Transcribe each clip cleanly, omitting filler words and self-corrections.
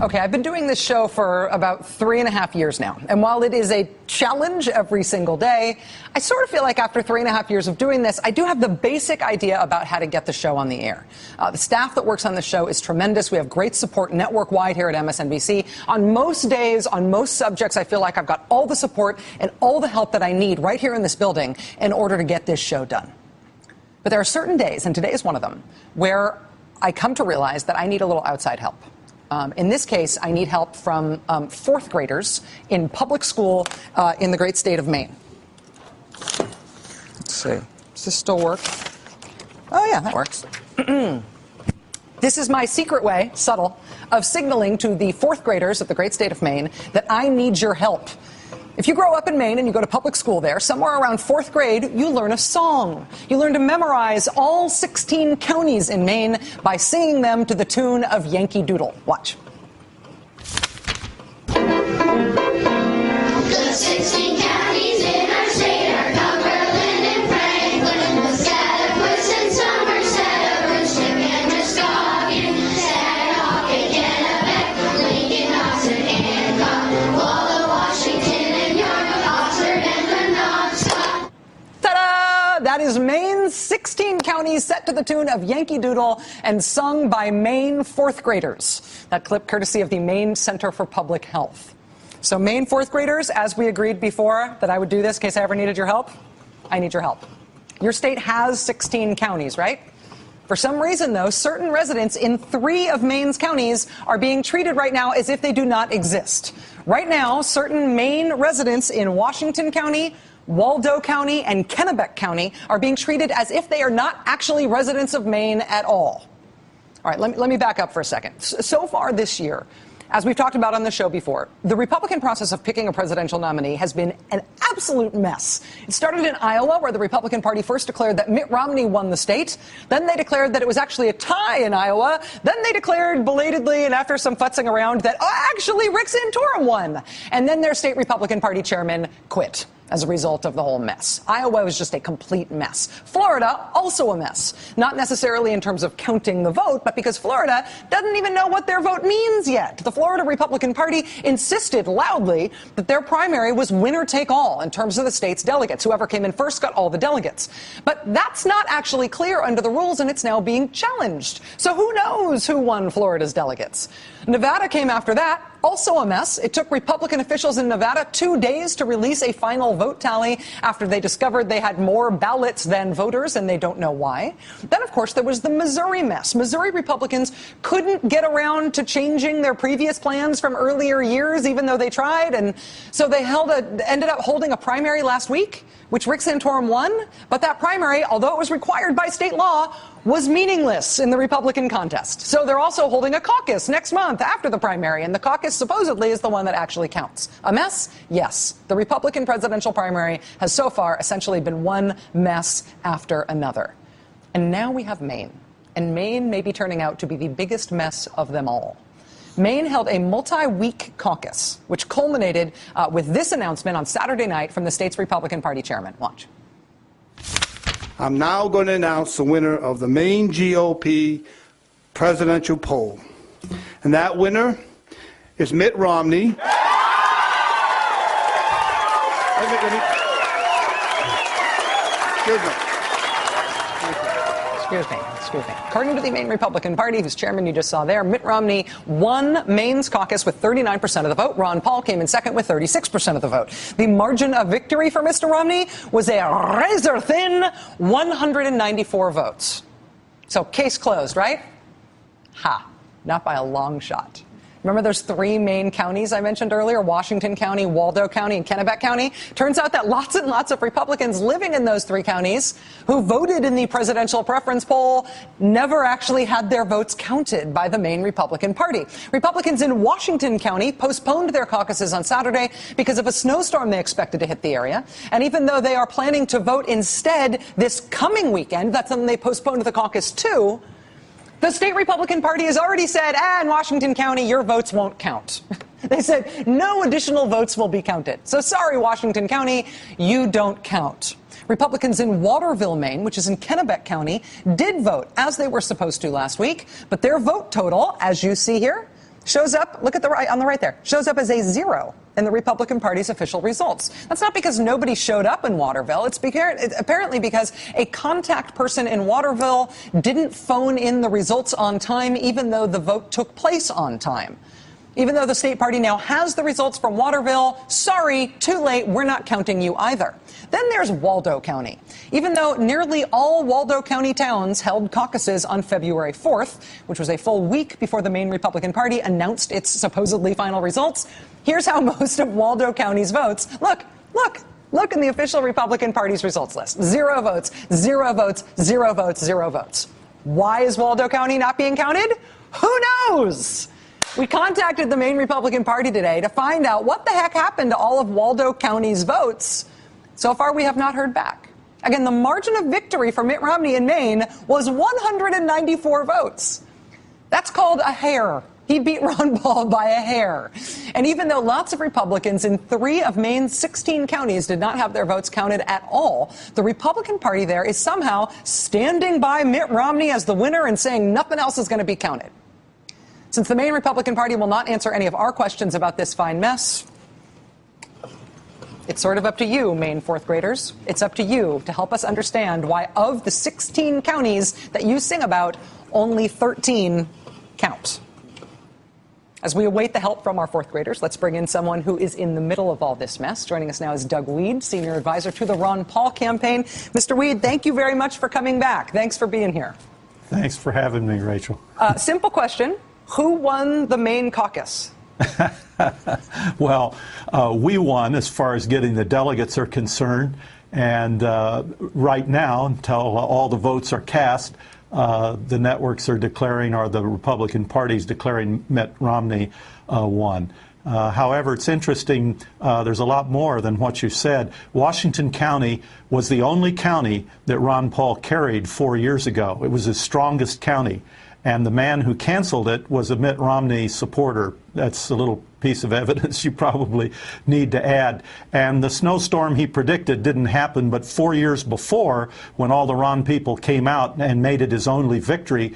Okay, I've been doing this show for about 3.5 years now. And while it is a challenge every single day, I sort of feel like after 3.5 years of doing this, I do have the basic idea about how to get the show on the air. The staff that works on the show is tremendous. We have great support network-wide here at MSNBC. On most days, on most subjects, I feel like I've got all the support and all the help that I need right here in this building in order to get this show done. But there are certain days, and today is one of them, where I come to realize that I need a little outside help. In this case, I need help from fourth graders in public school in the great state of Maine. Let's see. Does this still work? Oh, yeah, that works. This is my secret way, subtle, of signaling to the fourth graders of the great state of Maine that I need your help. If you grow up in Maine and you go to public school there, somewhere around fourth grade, you learn a song. You learn to memorize all 16 counties in Maine by singing them to the tune of Yankee Doodle. Watch. The 16 counties in our state are Cumberland and Franklin, Scottsbluff and Somerset, Aroostook and Muscogin, Saginaw, Kennebec, Lincoln, Oxford, Hancock, Walla, Washington, Ta-da! That is Maine's 16 counties set to the tune of Yankee Doodle and sung by Maine fourth graders. That clip courtesy of the Maine Center for Public Health. So Maine fourth graders, as we agreed before that I would do this in case I ever needed your help, I need your help. Your state has 16 counties, right? For some reason, though, certain residents in 3 of Maine's counties are being treated right now as if they do not exist. Right now, certain Maine residents in Washington County, Waldo County, and Kennebec County are being treated as if they are not actually residents of Maine at all. All right, let me back up for a second. So far this year, as we've talked about on the show before, the Republican process of picking a presidential nominee has been an absolute mess. It started in Iowa, where the Republican Party first declared that Mitt Romney won the state. Then they declared that it was actually a tie in Iowa. Then they declared belatedly and after some futzing around that, actually, Rick Santorum won. And then their state Republican Party chairman quit as a result of the whole mess. Iowa was just a complete mess. Florida, also a mess. Not necessarily in terms of counting the vote, but because Florida doesn't even know what their vote means yet. The Florida Republican Party insisted loudly that their primary was winner take all in terms of the state's delegates. Whoever came in first got all the delegates. But that's not actually clear under the rules, and it's now being challenged. So who knows who won Florida's delegates? Nevada came after that. Also a mess. It took Republican officials in Nevada 2 days to release a final vote tally after they discovered they had more ballots than voters, and they don't know why. Then, of course, there was the Missouri mess. Missouri Republicans couldn't get around to changing their previous plans from earlier years, even though they tried, and so they ended up holding a primary last week, which Rick Santorum won. But that primary, although it was required by state law, was meaningless in the Republican contest. So they're also holding a caucus next month after the primary, and the caucus supposedly is the one that actually counts. A mess? Yes. The Republican presidential primary has so far essentially been one mess after another. And now we have Maine. And Maine may be turning out to be the biggest mess of them all. Maine held a multi-week caucus, which culminated with this announcement on Saturday night from the state's Republican Party chairman. Watch. I'm now going to announce the winner of the Maine GOP presidential poll. And that winner is Mitt Romney. Excuse me. According to the Maine Republican Party, whose chairman you just saw there, Mitt Romney won Maine's caucus with 39% of the vote. Ron Paul came in second with 36% of the vote. The margin of victory for Mr. Romney was a razor-thin 194 votes. So case closed, right? Ha. Not by a long shot. Remember those 3 Maine counties I mentioned earlier, Washington County, Waldo County, and Kennebec County? Turns out that lots and lots of Republicans living in those 3 counties who voted in the presidential preference poll never actually had their votes counted by the Maine Republican Party. Republicans in Washington County postponed their caucuses on Saturday because of a snowstorm they expected to hit the area. And even though they are planning to vote instead this coming weekend, that's when they postponed the caucus to, the state Republican Party has already said, in Washington County, your votes won't count. They said no additional votes will be counted. So sorry, Washington County, you don't count. Republicans in Waterville, Maine, which is in Kennebec County, did vote as they were supposed to last week. But their vote total, as you see here, shows up, look at the right, on the right there, shows up as a 0 in the Republican Party's official results. That's not because nobody showed up in Waterville. It's apparently because a contact person in Waterville didn't phone in the results on time, even though the vote took place on time. Even though the state party now has the results from Waterville, sorry, too late, we're not counting you either. Then there's Waldo County. Even though nearly all Waldo County towns held caucuses on February 4th, which was a full week before the Maine Republican Party announced its supposedly final results, here's how most of Waldo County's votes, look in the official Republican Party's results list. 0 votes, 0 votes, 0 votes, 0 votes. Why is Waldo County not being counted? Who knows? We contacted the Maine Republican Party today to find out what the heck happened to all of Waldo County's votes. So far, we have not heard back. Again, the margin of victory for Mitt Romney in Maine was 194 votes. That's called a hair. He beat Ron Paul by a hair. And even though lots of Republicans in 3 of Maine's 16 counties did not have their votes counted at all, the Republican Party there is somehow standing by Mitt Romney as the winner and saying nothing else is going to be counted. Since the Maine Republican Party will not answer any of our questions about this fine mess, it's sort of up to you, Maine fourth graders. It's up to you to help us understand why of the 16 counties that you sing about, only 13 count. As we await the help from our fourth graders, let's bring in someone who is in the middle of all this mess. Joining us now is Doug Wead, senior advisor to the Ron Paul campaign. Mr. Wead, thank you very much for coming back. Thanks for being here. Thanks for having me, Rachel. Simple question. Who won the Maine caucus? Well, we won as far as getting the delegates are concerned. And right now, until all the votes are cast, the networks are declaring, or the Republican Party's declaring, Mitt Romney won. However, it's interesting, there's a lot more than what you said. Washington County was the only county that Ron Paul carried 4 years ago. It was his strongest county. And the man who canceled it was a Mitt Romney supporter. That's a little piece of evidence you probably need to add. And the snowstorm he predicted didn't happen, but 4 years before, when all the Ron people came out and made it his only victory,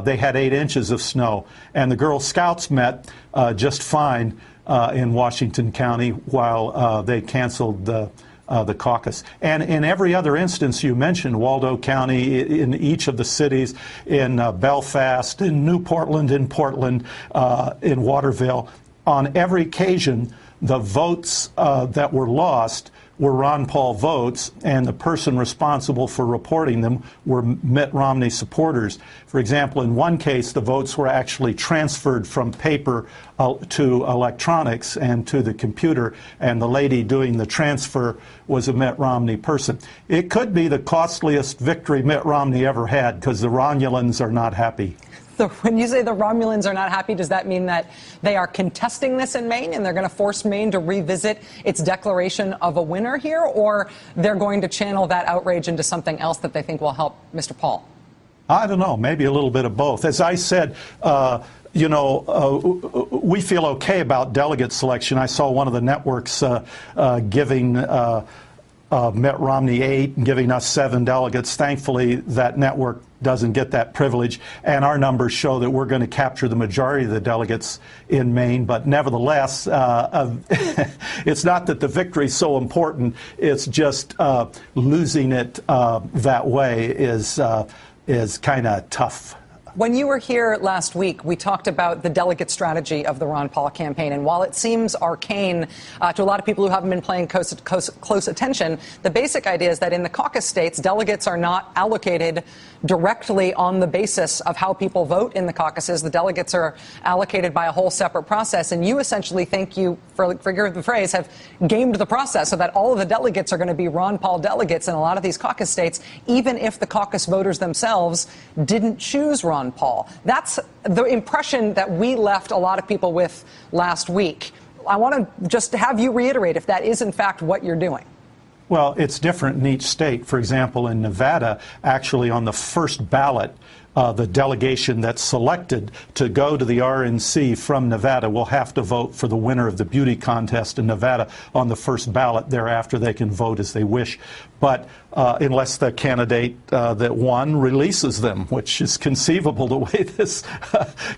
they had 8 inches of snow. And the Girl Scouts met just fine in Washington County while they canceled the caucus. And in every other instance you mentioned, Waldo County, in each of the cities, in Belfast, in New Portland, in Portland, in Waterville, on every occasion, the votes that were lost were Ron Paul votes, and the person responsible for reporting them were Mitt Romney supporters. For example, in one case, the votes were actually transferred from paper to electronics and to the computer, and the lady doing the transfer was a Mitt Romney person. It could be the costliest victory Mitt Romney ever had, because the Romulans are not happy. So when you say the Romulans are not happy, does that mean that they are contesting this in Maine and they're going to force Maine to revisit its declaration of a winner here, or they're going to channel that outrage into something else that they think will help Mr. Paul? I don't know, maybe a little bit of both. As I said, we feel okay about delegate selection. I saw one of the networks giving Mitt Romney 8 and giving us 7 delegates. Thankfully, that network doesn't get that privilege, and our numbers show that we're going to capture the majority of the delegates in Maine. But nevertheless, it's not that the victory is so important. It's just losing it that way is kind of tough. When you were here last week, we talked about the delegate strategy of the Ron Paul campaign. And while it seems arcane to a lot of people who haven't been paying close attention, the basic idea is that in the caucus states, delegates are not allocated directly on the basis of how people vote in the caucuses. The delegates are allocated by a whole separate process. And you essentially think you, for the phrase, have gamed the process so that all of the delegates are going to be Ron Paul delegates in a lot of these caucus states, even if the caucus voters themselves didn't choose Ron Paul. That's the impression that we left a lot of people with last week. I want to just have you reiterate if that is in fact what you're doing. Well, it's different in each state. For example, in Nevada, actually on the first ballot, the delegation that's selected to go to the RNC from Nevada will have to vote for the winner of the beauty contest in Nevada on the first ballot. Thereafter, they can vote as they wish. But unless the candidate that won releases them, which is conceivable the way this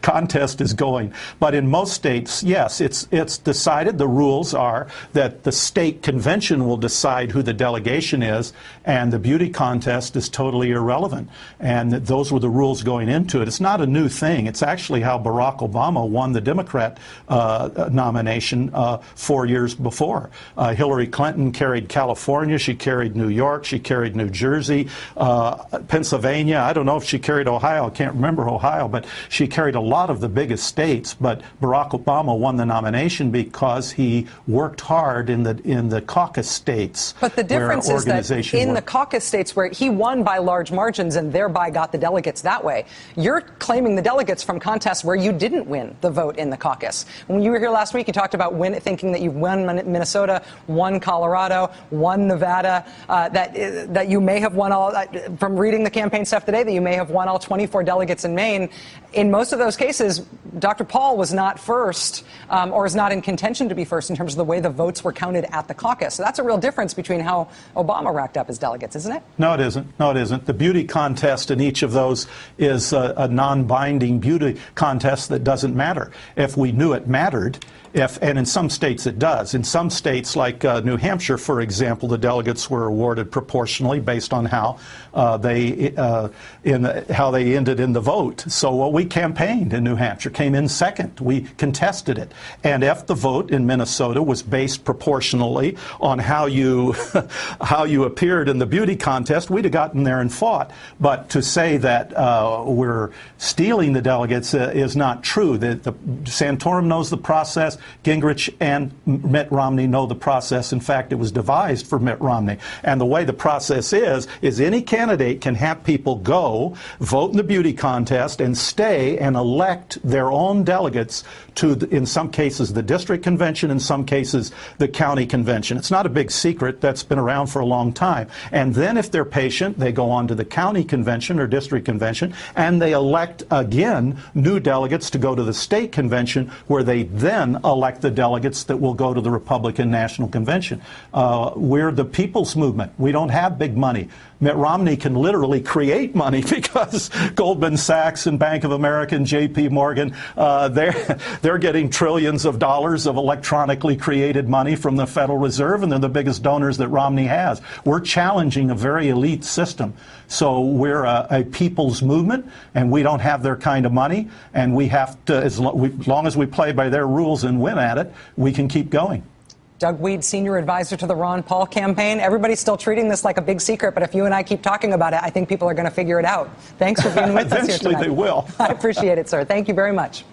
contest is going. But in most states, yes, it's decided. The rules are that the state convention will decide who the delegation is, and the beauty contest is totally irrelevant. And those were the rules going into it. It's not a new thing. It's actually how Barack Obama won the Democrat nomination 4 years before. Hillary Clinton carried California. She carried New York. She carried New Jersey, Pennsylvania. I don't know if she carried Ohio. I can't remember Ohio, but she carried a lot of the biggest states. But Barack Obama won the nomination because he worked hard in the caucus states. But the difference is that in the caucus states where he won by large margins and thereby got the delegates that way, you're claiming the delegates from contests where you didn't win the vote in the caucus. When you were here last week, you talked about thinking that you won Minnesota, won Colorado, won Nevada, that you may have won all, from reading the campaign stuff today, that you may have won all 24 delegates in Maine. In most of those cases, Dr. Paul was not first or is not in contention to be first in terms of the way the votes were counted at the caucus. So that's a real difference between how Obama racked up his delegates, isn't it? No, it isn't. No, it isn't. The beauty contest in each of those is a non-binding beauty contest that doesn't matter. If we knew it mattered, and in some states it does. In some states, like New Hampshire, for example, the delegates were awarded proportionally based on how they ended in the vote. So we campaigned in New Hampshire, came in second. We contested it. And if the vote in Minnesota was based proportionally on how you how you appeared in the beauty contest, we'd have gotten there and fought. But to say that we're stealing the delegates is not true. Santorum knows the process. Gingrich and Mitt Romney know the process. In fact, it was devised for Mitt Romney. And the way the process is any candidate can have people go, vote in the beauty contest, and stay and elect their own delegates to, in some cases, the district convention, in some cases, the county convention. It's not a big secret. That's been around for a long time. And then if they're patient, they go on to the county convention or district convention, and they elect again new delegates to go to the state convention, where they then elect the delegates that will go to the Republican National Convention. We're the people's movement. We don't have big money. Mitt Romney can literally create money because Goldman Sachs and Bank of America and J.P. Morgan, they're getting trillions of dollars of electronically created money from the Federal Reserve, and they're the biggest donors that Romney has. We're challenging a very elite system. So we're a people's movement, and we don't have their kind of money, and we have to, as long as we play by their rules and win at it, we can keep going. Doug Wead, senior advisor to the Ron Paul campaign. Everybody's still treating this like a big secret, but if you and I keep talking about it, I think people are going to figure it out. Thanks for being with us here tonight. Eventually they will. I appreciate it, sir. Thank you very much.